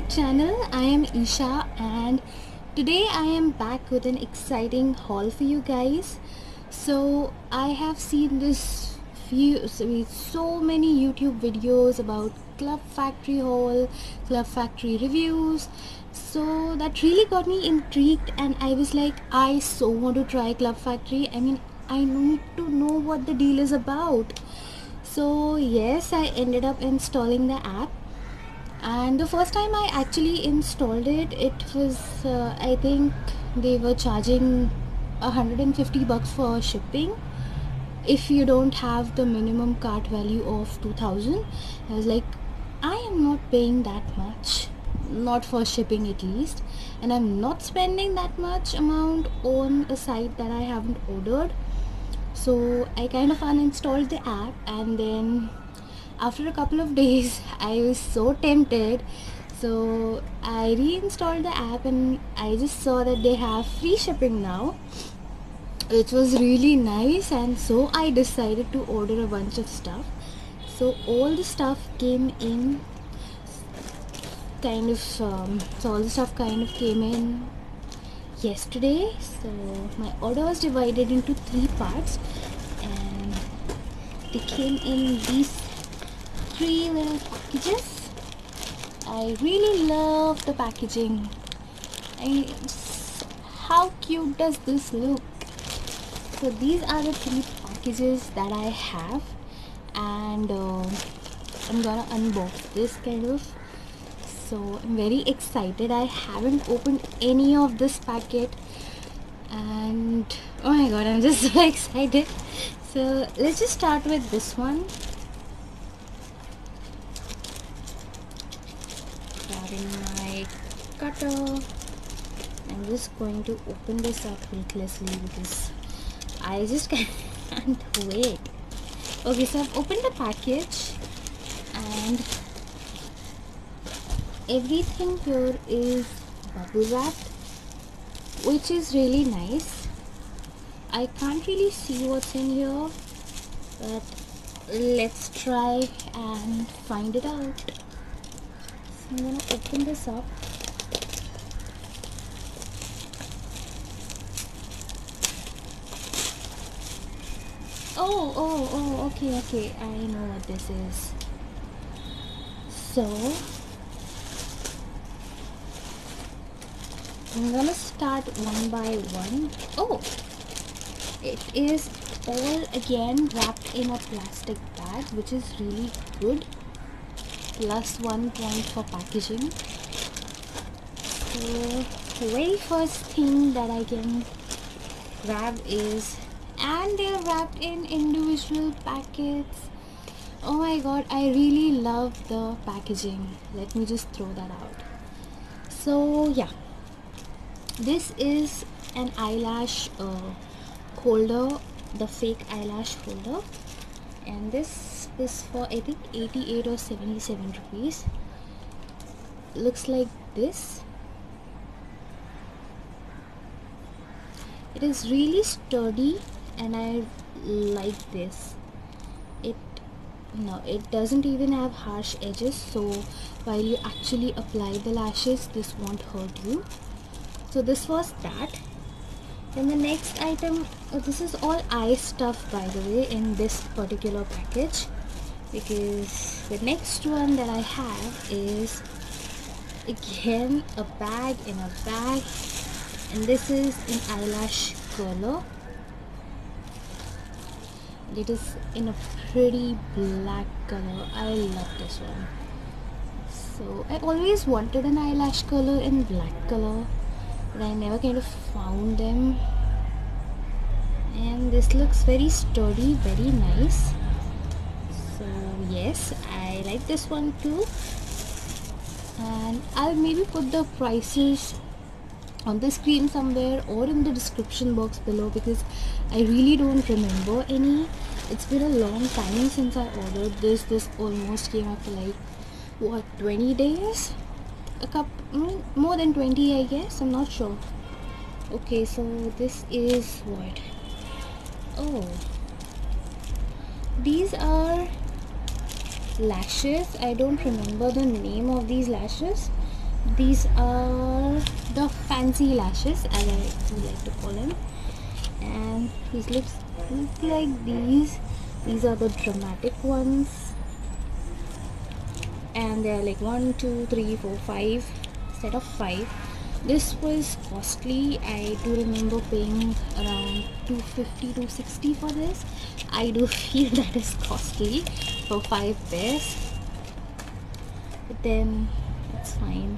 channel. I am Isha and today I am back with an exciting haul for you guys. So I have seen so many YouTube videos about Club Factory haul, Club Factory reviews. So that really got me intrigued and I was like, I so want to try Club Factory. I need to know what the deal is about. So yes, I ended up installing the app, and the first time I actually installed it, it was I think they were charging $150 for shipping if you don't have the minimum cart value of 2000. I was like, I am not paying that much, not for shipping at least, and I'm not spending that much amount on a site that I haven't ordered. So I kind of uninstalled the app, and then after a couple of days I was so tempted, so I reinstalled the app and I just saw that they have free shipping now, which was really nice, and so I decided to order a bunch of stuff. So all the stuff came in all the stuff kind of came in yesterday. So my order was divided into 3 parts, and they came in these 3 little packages. I really love the packaging. How cute does this look? So these are the 3 packages that I have, and I'm gonna unbox this kind of. So I'm very excited. I haven't opened any of this packet, and oh my god, I'm just so excited. So let's just start with this one. Grabbing my cutter, I'm just going to open this up ruthlessly because I just can't wait. Okay, so I've opened the package and everything here is bubble wrapped, which is really nice. I can't really see what's in here, but let's try and find it out. So I'm gonna open this up. Oh, okay, I know what this is. So I'm gonna start one by one. Oh, it is all again wrapped in a plastic bag, which is really good. Plus 1 point for packaging. So the very first thing that I can grab is, and they're wrapped in individual packets. Oh my god, I really love the packaging. Let me just throw that out. So yeah, this is an eyelash holder, the fake eyelash holder, and this is for I think 88 or 77 rupees. Looks like this. It is really sturdy and I like this. It doesn't even have harsh edges, so while you actually apply the lashes, this won't hurt you. So this was that. Then the next item, this is all eye stuff by the way in this particular package, because the next one that I have is again a bag in a bag, and this is an eyelash curler. It is in a pretty black color. I love this one. So I always wanted an eyelash curler in black color, but I never kind of found them. And this looks very sturdy, very nice. So yes, I like this one too. And I'll maybe put the prices on the screen somewhere or in the description box below, because I really don't remember any. It's been a long time since I ordered this. This almost came after like 20 days, more than 20 I guess, I'm not sure. Okay, so this is what, oh, these are lashes. I don't remember the name of these lashes, These are the fancy lashes, as I would like to call them, and these look like these. These are the dramatic ones, and they are like 1, 2, 3, 4, 5 set of 5. This was costly. I do remember paying around 250 to 60 for this. I do feel that is costly for 5 pairs, but then it's fine.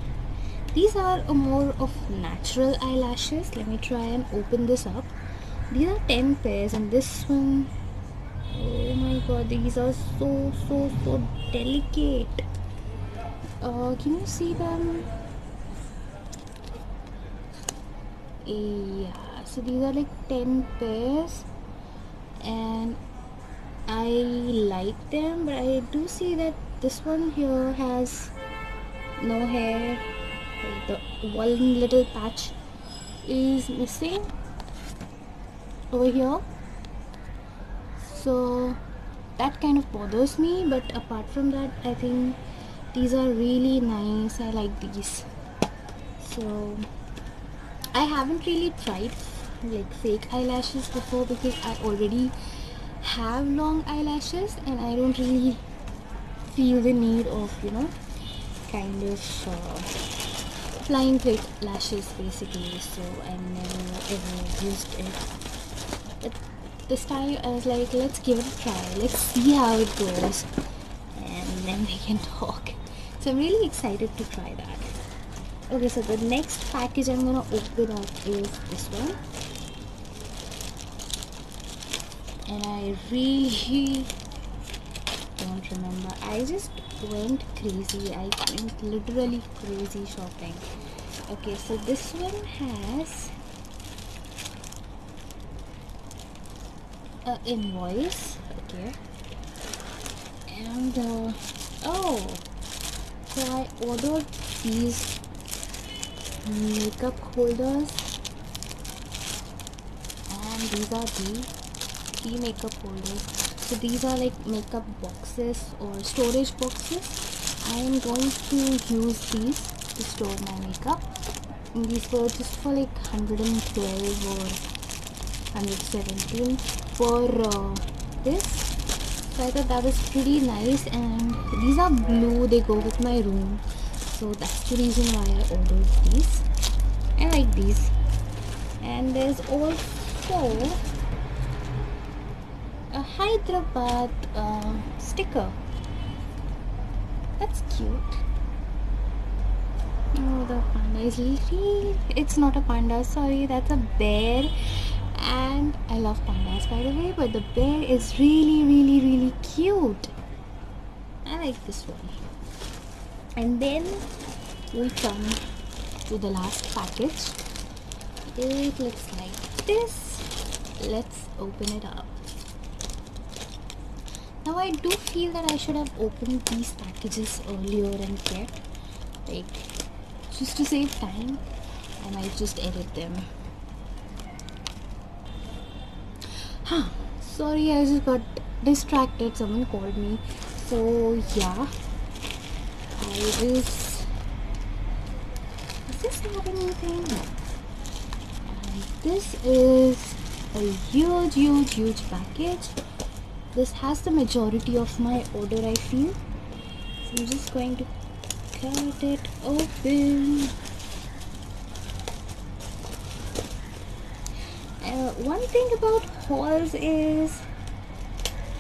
These are a more of natural eyelashes. Let me try and open this up. These are 10 pairs, and this one, oh my god, these are so delicate. Can you see them? Yeah, so these are like 10 pairs, and I like them, but I do see that this one here has no hair. The one little patch is missing over here, so that kind of bothers me. But apart from that, I think these are really nice. I like these. So I haven't really tried like fake eyelashes before, because I already have long eyelashes and I don't really feel the need of, kind of applying fake lashes basically. So I never ever used it, but this time I was like, let's give it a try, let's see how it goes, and then we can talk. So I'm really excited to try that. Okay, so the next package I'm gonna open up is this one, and I really don't remember. I just went crazy. I went literally crazy shopping. Okay, so this one has an invoice. Okay, and oh, so I ordered these makeup holders, and these are the makeup holders. So these are like makeup boxes or storage boxes. I am going to use these to store my makeup, and these were just for like 112 or 117 for this. So I thought that was pretty nice, and these are blue, they go with my room, so that's the reason why I ordered these. I like these. And there's also a Hyderabad sticker. That's cute. Oh, the panda is really... It's not a panda, sorry, that's a bear. And I love pandas, by the way, but the bear is really cute. I like this one. And then we come to the last package. It looks like this. Let's open it up. Now I do feel that I should have opened these packages earlier and kept, like, just to save time. I might just edit them. Sorry, I just got distracted. Someone called me. So yeah, does this have anything? And this is a huge package. This has the majority of my order, I feel. So I'm just going to cut it open. One thing about hauls is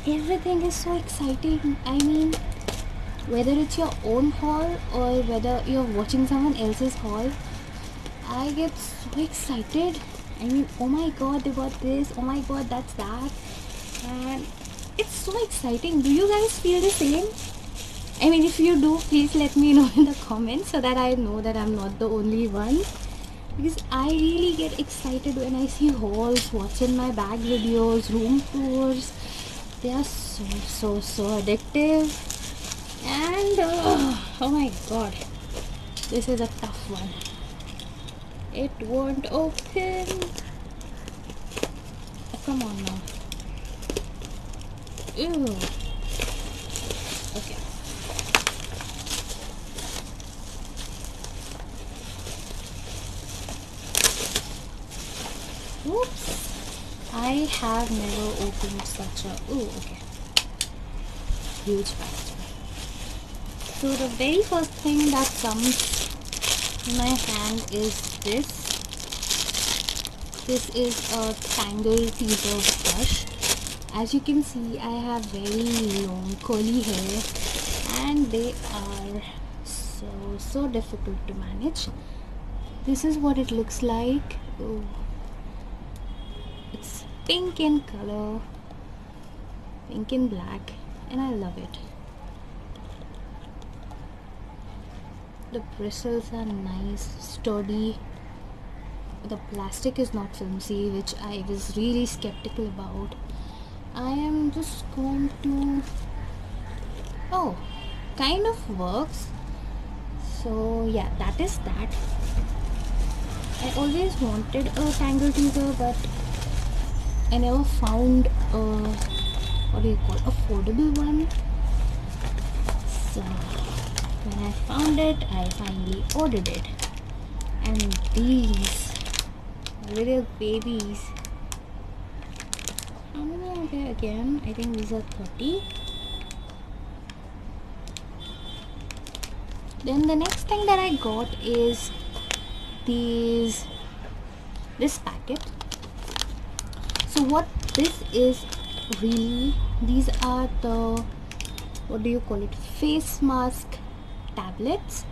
everything is so exciting. I mean, whether it's your own haul or whether you're watching someone else's haul, I get so excited. I mean, oh my god, they bought this, oh my god, that's that, and it's so exciting. Do you guys feel the same? I mean, if you do, please let me know in the comments so that I know that I'm not the only one. Because I really get excited when I see hauls, what's in my bag videos, room tours. They are so addictive. And oh my god, this is a tough one. It won't open. Oh, come on now. Ew. Okay. Oops, I have never opened such a, oh okay, huge package. So the very first thing that comes in my hand is this. This is a Tangle teaser brush. As you can see, I have very long curly hair and they are so difficult to manage. This is what it looks like. Oh, it's pink in color, pink and black, and I love it. The bristles are nice, sturdy. The plastic is not flimsy, which I was really skeptical about. I am just going to, oh, kind of works. So yeah, that is that. I always wanted a Tangle teaser, but I never found a, what do you call, affordable one. So when I found it, I finally ordered it. And these little babies, how many are there again? I think these are 30. Then the next thing that I got is this packet. So what this is really, these are the, what do you call it, face mask tablets.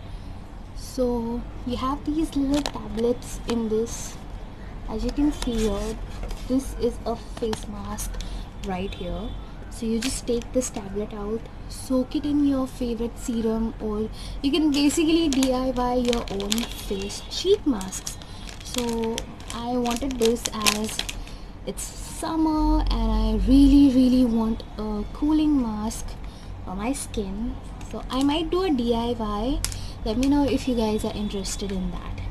So you have these little tablets in this. As you can see here, this is a face mask right here. So you just take this tablet out, soak it in your favorite serum, or you can basically DIY your own face sheet masks. So I wanted this as it's summer and I really want a cooling mask for my skin. So I might do a DIY. Let me know if you guys are interested in that.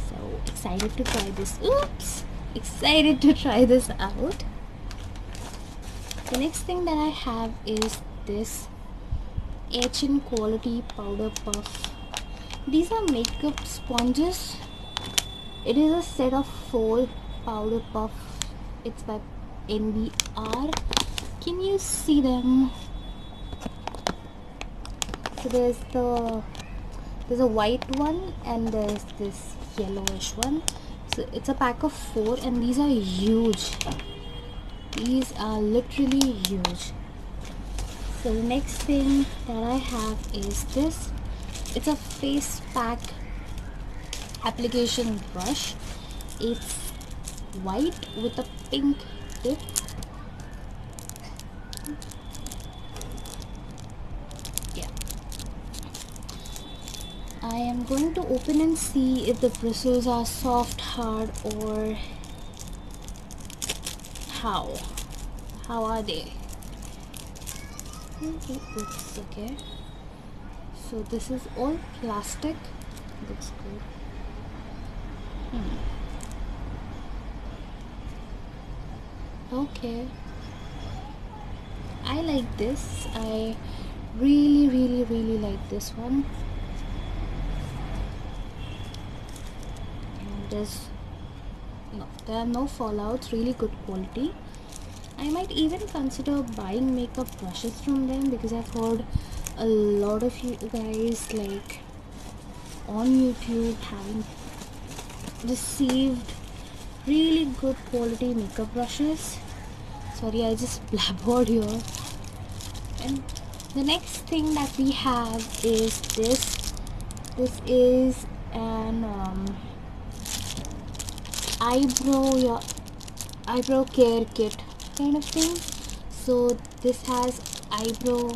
So excited to try this. Oops! Excited to try this out. The next thing that I have is this H&M quality powder puff. These are makeup sponges. It is a set of 4 powder puff. It's by NBR. Can you see them? So there's a white one and there's this yellowish one. So it's a pack of 4 and these are huge. These are literally huge. So the next thing that I have is this. It's a face pack application brush. It's white with a pink tip. Yeah. I am going to open and see if the bristles are soft, hard, or how are they. Oops, okay. So this is all plastic. Looks good. Okay, I like this. I really like this one. And there are no fallouts, really good quality. I might even consider buying makeup brushes from them because I've heard a lot of you guys like on YouTube having received really good quality makeup brushes. Sorry, I just blabbered here. And the next thing that we have is this. This is an eyebrow care kit kind of thing. So this has eyebrow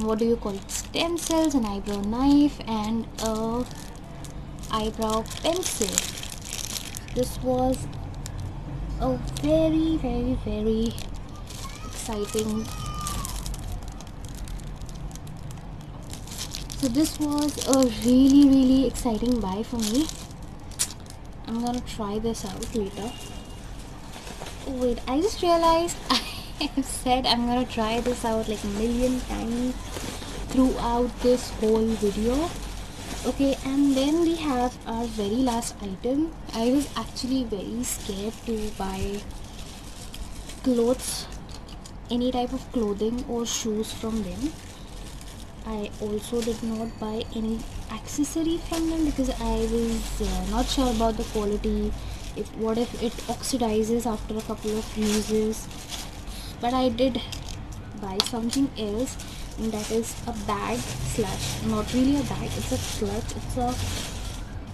what do you call it, stem cells, an eyebrow knife, and a eyebrow pencil. This was a very exciting. So this was a really exciting buy for me. I'm gonna try this out later. Oh wait, I just realized I have said I'm gonna try this out like a million times throughout this whole video. Okay, and then we have our very last item. I was actually very scared to buy clothes, any type of clothing or shoes from them. I also did not buy any accessory from them because I was not sure about the quality. What if it oxidizes after a couple of uses? But I did buy something else, and that is a bag slash not really a bag. It's a clutch. It's a,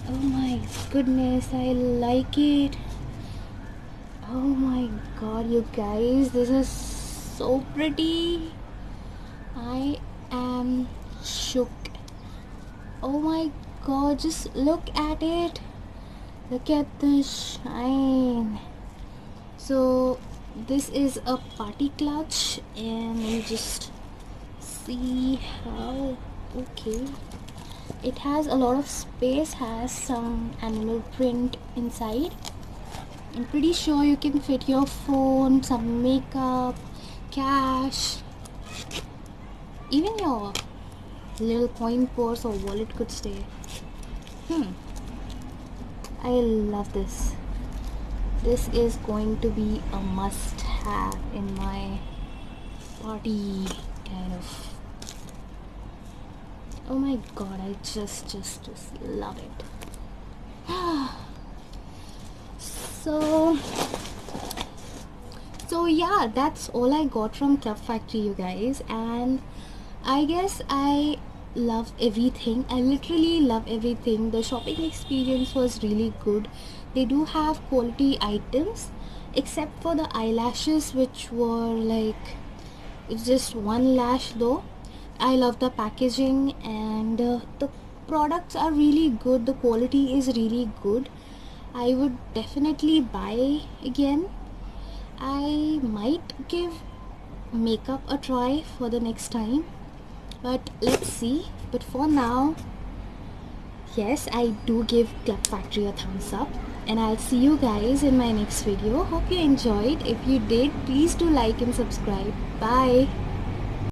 oh my goodness, I like it. Oh my god, you guys, this is so pretty. I am shook. Oh my god, just look at it. Look at the shine. So this is a party clutch, and let me just see how. Okay, it has a lot of space, has some animal print inside. I'm pretty sure you can fit your phone, some makeup, cash, even your little coin purse or wallet could stay. I love this. This is going to be a must have in my party kind of. Oh my god, I just love it. so so yeah, that's all I got from Club Factory, you guys. And I guess I love everything. I literally love everything. The shopping experience was really good. They do have quality items, except for the eyelashes, which were like, it's just one lash though. I love the packaging, and the products are really good. The quality is really good. I would definitely buy again. I might give makeup a try for the next time, but let's see. But for now, yes, I do give Club Factory a thumbs up, and I'll see you guys in my next video. Hope you enjoyed. If you did, please do like and subscribe. Bye.